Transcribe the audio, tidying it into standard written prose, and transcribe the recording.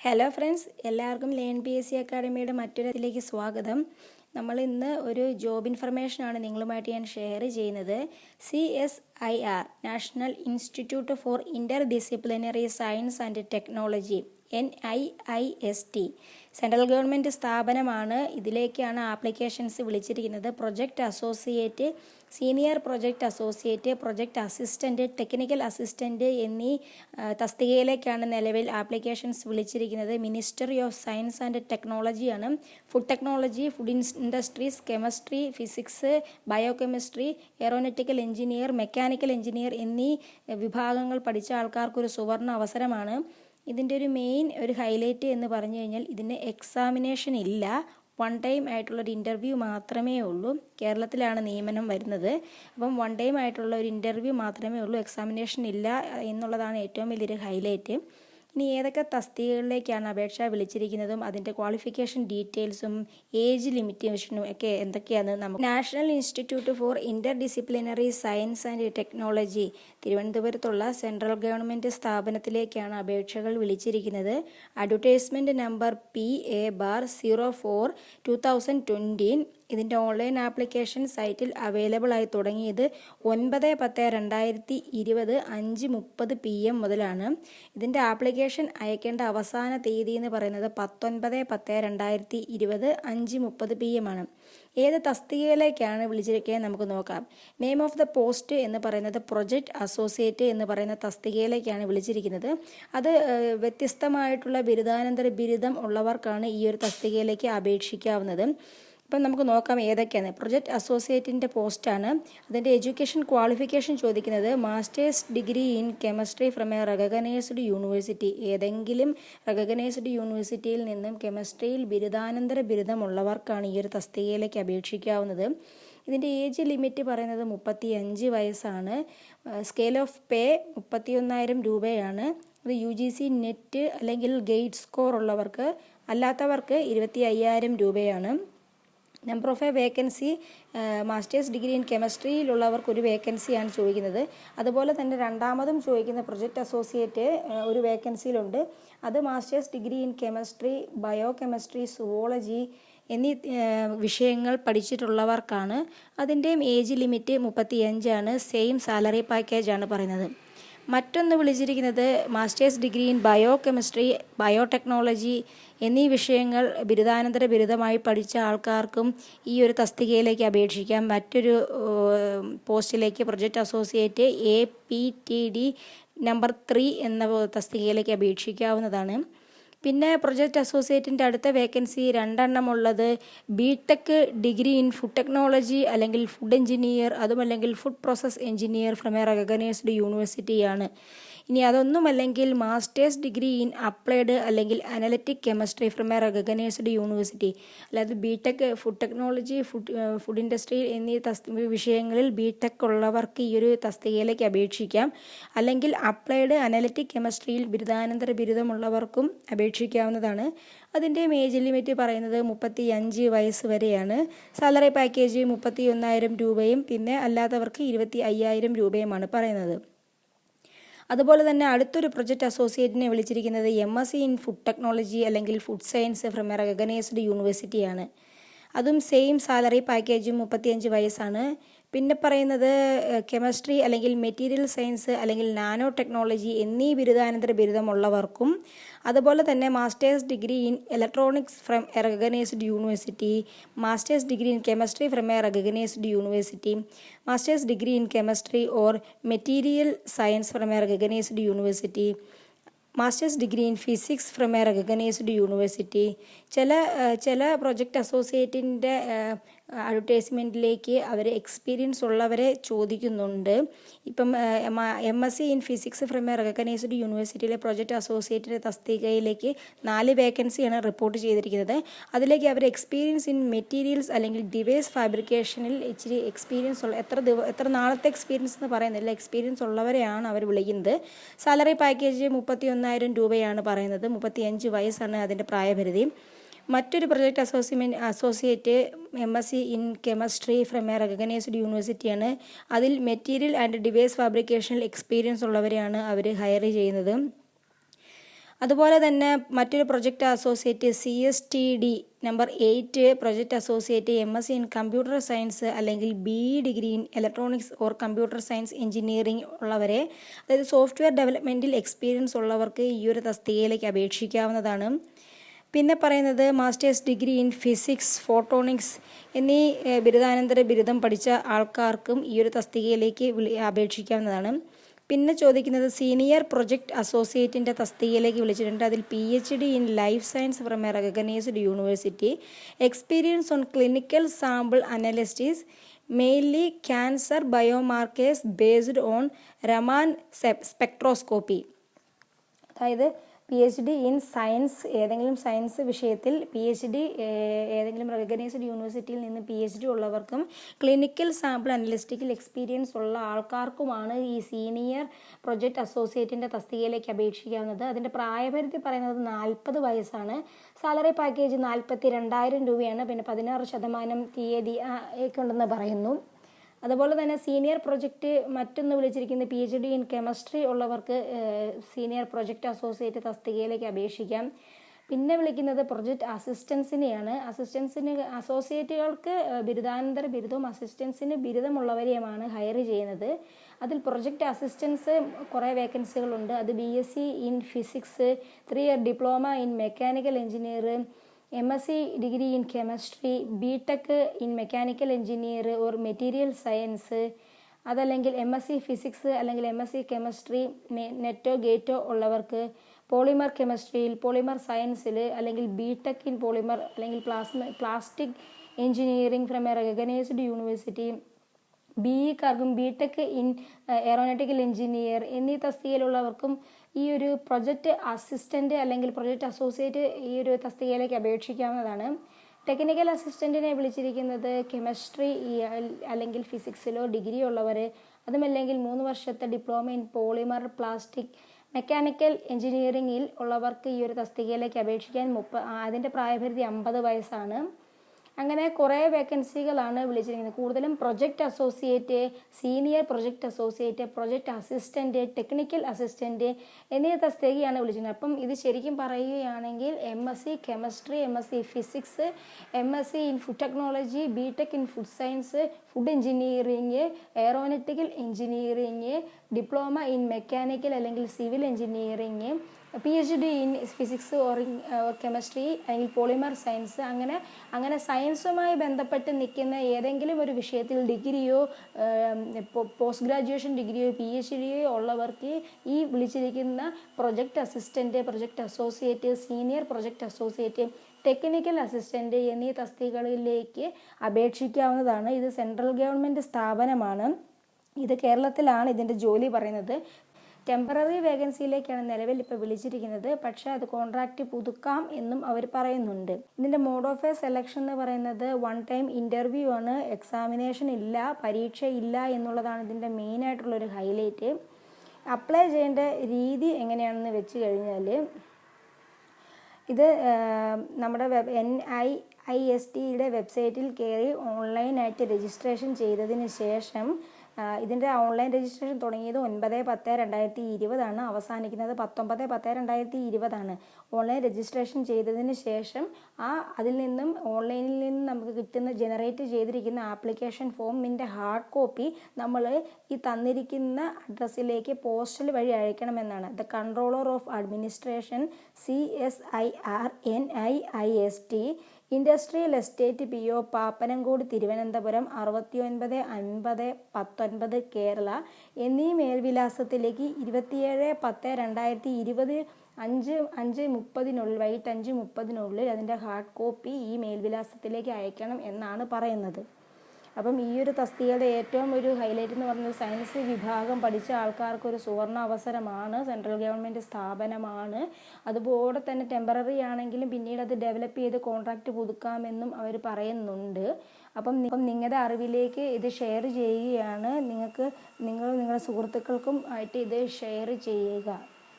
Hello friends, എല്ലാവർക്കും learn P S C അക്കാഡമിയുടെ മറ്റൊരിതിലേക്ക് സ്വാഗതം. നമ്മൾ ഇന്ന് ഒരു ജോബ് ഇൻഫർമേഷനാണ് നിങ്ങളുമായിട്ട് ഞാൻ ഷെയർ ചെയ്യുന്നത്. CSIR national institute for interdisciplinary science and technology NIIST central government സ്ഥാപനമാണ്. ഇതിലേക്കാണ് ആപ്ലിക്കേഷൻസ് വിളിച്ചിരിക്കുന്നത്. Project associate, senior project associate, project assistant, technical assistant എന്നീ തസ്തികയിലേക്കാണ് നിലവിൽ ആപ്ലിക്കേഷൻസ് വിളിച്ചിരിക്കുന്നത്. മിനിസ്ട്രി ഓഫ് സയൻസ് ആൻഡ് ടെക്നോളജിയാണ്. Food technology, food industries, chemistry, physics, biochemistry, aeronautical engineer, mechanical engineer എന്നീ വിഭാഗങ്ങൾ പഠിച്ച ആൾക്കാർക്കൊരു സുവർണ അവസരമാണ്. ഇതിൻ്റെ ഒരു ഹൈലൈറ്റ് എന്ന് പറഞ്ഞു കഴിഞ്ഞാൽ ഇതിന് എക്സാമിനേഷൻ ഇല്ല. വൺ ടൈം ആയിട്ടുള്ളൊരു ഇൻ്റർവ്യൂ മാത്രമേ ഉള്ളൂ. കേരളത്തിലാണ് നിയമനം വരുന്നത്. അപ്പം വൺ ടൈം ആയിട്ടുള്ള ഒരു ഇൻ്റർവ്യൂ മാത്രമേ ഉള്ളൂ, എക്സാമിനേഷൻ ഇല്ല എന്നുള്ളതാണ് ഏറ്റവും വലിയൊരു ഹൈലൈറ്റ്. ഇനി ഏതൊക്കെ തസ്തികകളിലേക്കാണ് അപേക്ഷ വിളിച്ചിരിക്കുന്നതും അതിൻ്റെ ക്വാളിഫിക്കേഷൻ ഡീറ്റെയിൽസും ഏജ് ലിമിറ്റേഷനും ഒക്കെ എന്തൊക്കെയാണെന്ന് നമുക്ക് national institute for interdisciplinary science and technology തിരുവനന്തപുരത്തുള്ള സെൻട്രൽ ഗവൺമെൻറ് സ്ഥാപനത്തിലേക്കാണ് അപേക്ഷകൾ വിളിച്ചിരിക്കുന്നത്. Advertisement number PA/04/2020. ഇതിൻ്റെ ഓൺലൈൻ ആപ്ലിക്കേഷൻ സൈറ്റിൽ അവൈലബിൾ ആയി തുടങ്ങിയത് 9/10/2020 5:30 PM മുതലാണ്. ഇതിൻ്റെ ആപ്ലിക്കേഷൻ അയക്കേണ്ട അവസാന തീയതി എന്ന് പറയുന്നത് 19/10/2020 5:30 PM ആണ്. ഏത് തസ്തികയിലേക്കാണ് വിളിച്ചിരിക്കുന്നത് നമുക്ക് നോക്കാം. നെയിം ഓഫ് ദ പോസ്റ്റ് എന്ന് പറയുന്നത് പ്രൊജക്റ്റ് അസോസിയേറ്റ് എന്ന് പറയുന്ന തസ്തികയിലേക്കാണ് വിളിച്ചിരിക്കുന്നത്. അത് വ്യത്യസ്തമായിട്ടുള്ള ബിരുദാനന്തര ബിരുദം ഉള്ളവർക്കാണ് ഈ ഒരു തസ്തികയിലേക്ക് അപേക്ഷിക്കാവുന്നത്. ഇപ്പം നമുക്ക് നോക്കാം ഏതൊക്കെയാണ്. പ്രൊജക്റ്റ് അസോസിയേറ്റിൻ്റെ പോസ്റ്റാണ്. അതിൻ്റെ എഡ്യൂക്കേഷൻ ക്വാളിഫിക്കേഷൻ ചോദിക്കുന്നത് masters degree in chemistry from a recognised university. ഏതെങ്കിലും റെക്കഗ്നൈസ്ഡ് യൂണിവേഴ്സിറ്റിയിൽ നിന്നും കെമിസ്ട്രിയിൽ ബിരുദാനന്തര ബിരുദമുള്ളവർക്കാണ് ഈ ഒരു തസ്തികയിലേക്ക് അപേക്ഷിക്കാവുന്നത്. ഇതിൻ്റെ ഏജ് ലിമിറ്റ് പറയുന്നത് 35 വയസ്സാണ്. സ്കെയിൽ ഓഫ് പേ 31,000 രൂപയാണ്. അത് UGC നെറ്റ് അല്ലെങ്കിൽ ഗേറ്റ് സ്കോർ ഉള്ളവർക്ക്, അല്ലാത്തവർക്ക് 25,000 രൂപയാണ്. Number of a vacancy, masters degree in കെമിസ്ട്രിയിലുള്ളവർക്ക് ഒരു വേക്കൻസിയാണ് ചോദിക്കുന്നത്. അതുപോലെ തന്നെ രണ്ടാമതും ചോദിക്കുന്ന പ്രൊജക്റ്റ് അസോസിയേറ്റ് ഒരു വേക്കൻസിയിലുണ്ട്. അത് masters degree in chemistry, biochemistry, zoology എന്നീ വിഷയങ്ങൾ പഠിച്ചിട്ടുള്ളവർക്കാണ്. അതിൻ്റെയും ഏജ് ലിമിറ്റ് 35 ആണ്. സെയിം സാലറി പാക്കേജാണ് പറയുന്നത്. മറ്റൊന്ന് വിളിച്ചിരിക്കുന്നത് masters degree in biochemistry, biotechnology എന്നീ വിഷയങ്ങൾ ബിരുദാനന്തര ബിരുദമായി പഠിച്ച ആൾക്കാർക്കും ഈ ഒരു തസ്തികയിലേക്ക് അപേക്ഷിക്കാം. മറ്റൊരു പോസ്റ്റിലേക്ക് പ്രൊജക്റ്റ് അസോസിയേറ്റ് APTD നമ്പർ 3 എന്ന തസ്തികയിലേക്ക് അപേക്ഷിക്കാവുന്നതാണ്. പിന്നെ പ്രൊജക്റ്റ് അസോസിയേറ്റിൻ്റെ അടുത്ത വേക്കൻസി 2 ഉള്ളത് BTech degree in food technology അല്ലെങ്കിൽ ഫുഡ് എഞ്ചിനീയർ, അതുമല്ലെങ്കിൽ food process engineer from a recognised യൂണിവേഴ്സിറ്റിയാണ്. ഇനി അതൊന്നുമല്ലെങ്കിൽ മാസ്റ്റേഴ്സ് ഡിഗ്രി ഇൻ അപ്ലൈഡ് അല്ലെങ്കിൽ analytic chemistry from a recognised university. അല്ലാതെ BTech food technology, food industry എന്നീ വിഷയങ്ങളിൽ BTech ഉള്ളവർക്ക് ഈ ഒരു തസ്തികയിലേക്ക് അപേക്ഷിക്കാം. അല്ലെങ്കിൽ അപ്ലൈഡ് അനലറ്റിക് കെമിസ്ട്രിയിൽ ബിരുദാനന്തര ബിരുദമുള്ളവർക്കും അപേക്ഷിക്കാവുന്നതാണ്. അതിൻ്റെ ഏജ് ലിമിറ്റ് പറയുന്നത് 35 വയസ്സ് വരെയാണ്. സാലറി പാക്കേജ് 31,000 രൂപയും പിന്നെ അല്ലാത്തവർക്ക് 25,000 രൂപയുമാണ് പറയുന്നത്. അതുപോലെ തന്നെ അടുത്തൊരു പ്രൊജക്റ്റ് അസോസിയേറ്റിനെ വിളിച്ചിരിക്കുന്നത് MSc ഇൻ ഫുഡ് ടെക്നോളജി അല്ലെങ്കിൽ food science from a recognised യൂണിവേഴ്സിറ്റിയാണ്. അതും സെയിം സാലറി പാക്കേജും 35 വയസ്സാണ്. പിന്നെ പറയുന്നത് കെമിസ്ട്രി അല്ലെങ്കിൽ മെറ്റീരിയൽ സയൻസ് അല്ലെങ്കിൽ നാനോ ടെക്നോളജി എന്നീ ബിരുദാനന്തര ബിരുദമുള്ളവർക്കും, അതുപോലെ തന്നെ masters degree in electronics from a recognised university, masters degree in chemistry from a recognised university, masters degree in chemistry or material science from a recognised university, masters degree in physics from a recognised university. ചില project അസോസിയേറ്റിൻ്റെ അഡ്വർടൈസ്മെൻറ്റിലേക്ക് അവർ experience ഉള്ളവരെ ചോദിക്കുന്നുണ്ട്. ഇപ്പം MSc in physics from a recognised യൂണിവേഴ്സിറ്റിയിലെ project അസോസിയേറ്റിൻ്റെ തസ്തികയിലേക്ക് 4 വേക്കൻസിയാണ് report ചെയ്തിരിക്കുന്നത്. അതിലേക്ക് അവർ experience in materials അല്ലെങ്കിൽ ഡിവൈസ് ഫാബ്രിക്കേഷനിൽ ഇച്ചിരി എക്സ്പീരിയൻസ് ഉള്ള എത്ര നാളത്തെ എക്സ്പീരിയൻസ് എന്ന് പറയുന്നില്ല, എക്സ്പീരിയൻസ് ഉള്ളവരെയാണ് അവർ വിളിക്കുന്നത്. സാലറി പാക്കേജ് 31,000 രൂപയാണ് പറയുന്നത്. 35 വയസ്സാണ് അതിൻ്റെ പ്രായപരിധി. മറ്റൊരു project associate MSc in chemistry from a recognised യൂണിവേഴ്സിറ്റിയാണ്. അതിൽ മെറ്റീരിയൽ ആൻഡ് ഡിവൈസ് ഫാബ്രിക്കേഷനിൽ എക്സ്പീരിയൻസ് ഉള്ളവരെയാണ് അവർ ഹയർ ചെയ്യുന്നത്. അതുപോലെ തന്നെ മറ്റൊരു project associate CSTD number 8 project associate MSc in computer science അല്ലെങ്കിൽ BE degree in electronics or computer science engineering ഉള്ളവരെ, അതായത് സോഫ്റ്റ്വെയർ ഡെവലപ്മെൻറ്റിൽ എക്സ്പീരിയൻസ് ഉള്ളവർക്ക് ഈ ഒരു തസ്തികയിലേക്ക് അപേക്ഷിക്കാവുന്നതാണ്. പിന്നെ പറയുന്നത് masters degree in physics, photonics എന്നീ ബിരുദാനന്തര ബിരുദം പഠിച്ച ആൾക്കാർക്കും ഈ ഒരു തസ്തികയിലേക്ക് അപേക്ഷിക്കാവുന്നതാണ്. പിന്നെ ചോദിക്കുന്നത് സീനിയർ പ്രൊജക്റ്റ് അസോസിയേറ്റിൻ്റെ തസ്തികയിലേക്ക് വിളിച്ചിട്ടുണ്ട്. അതിൽ PhD in life science from a recognised university, experience on clinical sample analysis mainly cancer biomarkers based on Raman spectroscopy. അതായത് PhD ഇൻ സയൻസ്, ഏതെങ്കിലും സയൻസ് വിഷയത്തിൽ PhD ഏതെങ്കിലും റെക്കഗ്നൈസ്ഡ് യൂണിവേഴ്സിറ്റിയിൽ നിന്ന് PhD ഉള്ളവർക്കും ക്ലിനിക്കൽ സാമ്പിൾ അനലിസ്റ്റിക്കൽ എക്സ്പീരിയൻസ് ഉള്ള ആൾക്കാർക്കുമാണ് ഈ സീനിയർ പ്രൊജക്റ്റ് അസോസിയേറ്റിൻ്റെ തസ്തികയിലേക്ക് അപേക്ഷിക്കാവുന്നത്. അതിൻ്റെ പ്രായപരിധി പറയുന്നത് 40 വയസ്സാണ്. സാലറി പാക്കേജ് 42,000 രൂപയാണ്. പിന്നെ 16% തീയതി ഒക്കെ ഉണ്ടെന്ന് പറയുന്നു. അതുപോലെ തന്നെ സീനിയർ പ്രൊജക്റ്റ് മറ്റൊന്ന് വിളിച്ചിരിക്കുന്നത് PhD ഇൻ കെമിസ്ട്രി ഉള്ളവർക്ക് സീനിയർ പ്രൊജക്റ്റ് അസോസിയേറ്റ് തസ്തികയിലേക്ക് അപേക്ഷിക്കാം. പിന്നെ വിളിക്കുന്നത് പ്രൊജക്റ്റ് അസിസ്റ്റൻസിനെയാണ്. അസോസിയേറ്റുകൾക്ക് ബിരുദാനന്തര ബിരുദവും അസിസ്റ്റൻസിന് ബിരുദമുള്ളവരെയുമാണ് ഹയർ ചെയ്യുന്നത്. അതിൽ പ്രൊജക്റ്റ് അസിസ്റ്റൻസ് കുറേ വേക്കൻസികളുണ്ട്. അത് BSc in physics, 3 year diploma in mechanical engineer, MSc degree in chemistry, BTech in mechanical engineer or material science, അതല്ലെങ്കിൽ MSc ഫിസിക്സ് അല്ലെങ്കിൽ MSc കെമിസ്ട്രി നെറ്റോ ഗേറ്റോ ഉള്ളവർക്ക്, പോളിമർ കെമിസ്ട്രിയിൽ, പോളിമർ സയൻസിൽ അല്ലെങ്കിൽ BTech ഇൻ പോളിമർ അല്ലെങ്കിൽ plastic engineering from a recognised university, BE-കാർക്കും BTech ഇൻ എയറോനോട്ടിക്കൽ എഞ്ചിനീയർ എന്നീ തസ്തികയിലുള്ളവർക്കും ഈ ഒരു പ്രൊജക്റ്റ് അസിസ്റ്റൻ്റ് അല്ലെങ്കിൽ പ്രൊജക്റ്റ് അസോസിയേറ്റ് ഈ ഒരു തസ്തികയിലേക്ക് അപേക്ഷിക്കാവുന്നതാണ്. ടെക്നിക്കൽ അസിസ്റ്റൻറ്റിനെ വിളിച്ചിരിക്കുന്നത് കെമിസ്ട്രി അല്ലെങ്കിൽ ഫിസിക്സിലോ ഡിഗ്രി ഉള്ളവർ, അതുമല്ലെങ്കിൽ 3 വർഷത്തെ diploma in polymer plastic mechanical എഞ്ചിനീയറിംഗിൽ ഉള്ളവർക്ക് ഈ ഒരു തസ്തികയിലേക്ക് അപേക്ഷിക്കാൻ അതിൻ്റെ പ്രായപരിധി 50 വയസ്സാണ്. അങ്ങനെ കുറേ വേക്കൻസികളാണ് വിളിച്ചിരിക്കുന്നത്. കൂടുതലും project associate, senior project associate, project assistant, technical assistant എന്നീ തസ്തികയാണ് വിളിച്ചിരുന്നത്. അപ്പം ഇത് ശരിക്കും പറയുകയാണെങ്കിൽ MSc chemistry, MSc physics, MSc in food technology, BTech in food science, food engineering, aeronautical engineering, diploma in mechanical അല്ലെങ്കിൽ civil engineering, PhD in physics or chemistry അല്ലെങ്കിൽ polymer science, അങ്ങനെ സയൻസുമായി ബന്ധപ്പെട്ട് നിൽക്കുന്ന ഏതെങ്കിലും ഒരു വിഷയത്തിൽ ഡിഗ്രിയോ പോസ്റ്റ് ഗ്രാജുവേഷൻ ഡിഗ്രിയോ PhDയോ ഉള്ളവർക്ക് ഈ വിളിച്ചിരിക്കുന്ന project assistant, project associate, senior project associate, technical assistant എന്നീ തസ്തികകളിലേക്ക് അപേക്ഷിക്കാവുന്നതാണ്. ഇത് സെൻട്രൽ ഗവൺമെൻറ് സ്ഥാപനമാണ്. ഇത് കേരളത്തിലാണ് ഇതിൻ്റെ ജോലി പറയുന്നത്. ടെമ്പററി വേക്കൻസിയിലേക്കാണ് നിലവിൽ ഇപ്പോൾ വിളിച്ചിരിക്കുന്നത്. പക്ഷേ അത് കോൺട്രാക്റ്റ് പുതുക്കാം എന്നും അവർ പറയുന്നുണ്ട്. ഇതിൻ്റെ മോഡ് ഓഫ് എ സെലക്ഷൻ എന്ന് പറയുന്നത് 1 ടൈം ഇൻ്റർവ്യൂ ആണ്. എക്സാമിനേഷൻ ഇല്ല, പരീക്ഷ ഇല്ല എന്നുള്ളതാണ് ഇതിൻ്റെ മെയിനായിട്ടുള്ളൊരു ഹൈലൈറ്റ്. അപ്ലൈ ചെയ്യേണ്ട രീതി എങ്ങനെയാണെന്ന് വെച്ച് കഴിഞ്ഞാൽ, ഇത് നമ്മുടെ NISTയുടെ വെബ്സൈറ്റിൽ കയറി ഓൺലൈനായിട്ട് രജിസ്ട്രേഷൻ ചെയ്തതിന് ശേഷം, ഇതിൻ്റെ ഓൺലൈൻ രജിസ്ട്രേഷൻ തുടങ്ങിയത് 9/10/2020 അവസാനിക്കുന്നത് 19/10/2020. ഓൺലൈൻ രജിസ്ട്രേഷൻ ചെയ്തതിന് ശേഷം അതിൽ നിന്നും ഓൺലൈനിൽ നിന്നും നമുക്ക് കിട്ടുന്ന ജനറേറ്റ് ചെയ്തിരിക്കുന്ന ആപ്ലിക്കേഷൻ ഫോമിൻ്റെ ഹാർഡ് കോപ്പി നമ്മൾ ഈ തന്നിരിക്കുന്ന അഡ്രസ്സിലേക്ക് പോസ്റ്റൽ വഴി അയക്കണമെന്നാണ്. The controller of administration CSIR NIST, industrial estate PO Pappanamcode Thiruvananthapuram 695019 Kerala എന്നീ മേൽവിലാസത്തിലേക്ക് 27/10/2020 5:30 വൈകിട്ട് 5:30 അതിൻ്റെ ഹാർഡ് കോപ്പി ഈ മേൽവിലാസത്തിലേക്ക് അയക്കണം എന്നാണ് പറയുന്നത്. അപ്പം ഈ ഒരു തസ്തികയുടെ ഏറ്റവും ഒരു ഹൈലൈറ്റ് എന്ന് പറഞ്ഞാൽ സയൻസ് വിഭാഗം പഠിച്ച ആൾക്കാർക്കൊരു സുവർണ അവസരമാണ്. സെൻട്രൽ ഗവൺമെൻറ് സ്ഥാപനമാണ്. അതുപോലെ തന്നെ ടെമ്പററി ആണെങ്കിലും പിന്നീട് അത് ഡെവലപ്പ് ചെയ്ത് കോൺട്രാക്റ്റ് പുതുക്കാമെന്നും അവർ പറയുന്നുണ്ട്. അപ്പം നിങ്ങളുടെ അറിവിലേക്ക് ഇത് ഷെയർ ചെയ്യുകയാണ്. നിങ്ങളുടെ സുഹൃത്തുക്കൾക്കും ആയിട്ട് ഇത് ഷെയർ ചെയ്യുക.